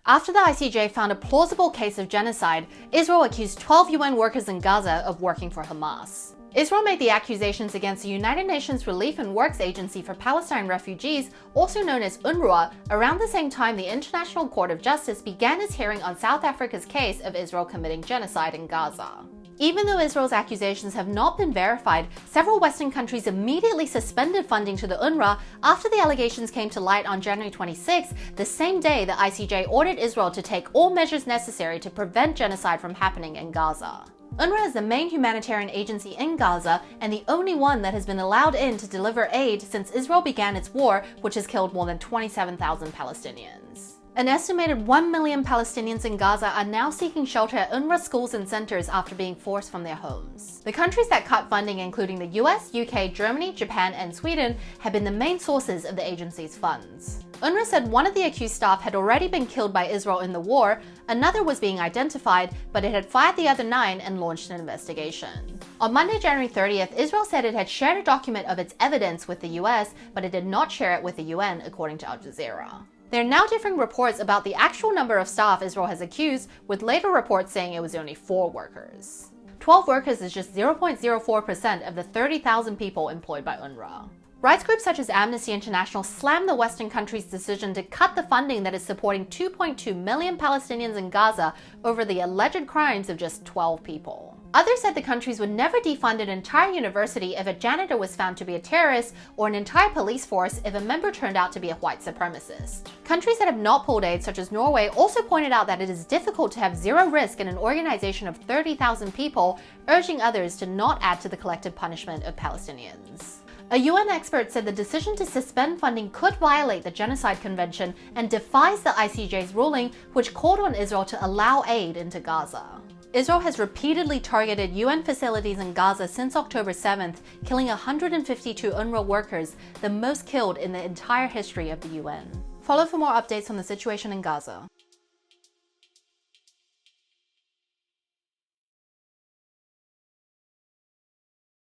After the ICJ found a plausible case of genocide, Israel accused 12 UN workers in Gaza of working for Hamas. Israel made the accusations against the United Nations Relief and Works Agency for Palestine Refugees, also known as UNRWA, around the same time the International Court of Justice began its hearing on South Africa's case of Israel committing genocide in Gaza. Even though Israel's accusations have not been verified, several Western countries immediately suspended funding to the UNRWA after the allegations came to light on January 26, the same day the ICJ ordered Israel to take all measures necessary to prevent genocide from happening in Gaza. UNRWA is the main humanitarian agency in Gaza and the only one that has been allowed in to deliver aid since Israel began its war, which has killed more than 27,000 Palestinians. An estimated 1 million Palestinians in Gaza are now seeking shelter at UNRWA schools and centers after being forced from their homes. The countries that cut funding, including the US, UK, Germany, Japan, and Sweden, have been the main sources of the agency's funds. UNRWA said one of the accused staff had already been killed by Israel in the war, another was being identified, but it had fired the other 9 and launched an investigation. On Monday, January 30th, Israel said it had shared a document of its evidence with the US, but it did not share it with the UN, according to Al Jazeera. There are now differing reports about the actual number of staff Israel has accused, with later reports saying it was only 4 workers. 12 workers is just 0.04% of the 30,000 people employed by UNRWA. Rights groups such as Amnesty International slammed the Western countries' decision to cut the funding that is supporting 2.2 million Palestinians in Gaza over the alleged crimes of just 12 people. Others said the countries would never defund an entire university if a janitor was found to be a terrorist, or an entire police force if a member turned out to be a white supremacist. Countries that have not pulled aid, such as Norway, also pointed out that it is difficult to have zero risk in an organization of 30,000 people, urging others to not add to the collective punishment of Palestinians. A UN expert said the decision to suspend funding could violate the Genocide Convention and defies the ICJ's ruling, which called on Israel to allow aid into Gaza. Israel has repeatedly targeted UN facilities in Gaza since October 7th, killing 152 UNRWA workers, the most killed in the entire history of the UN. Follow for more updates on the situation in Gaza.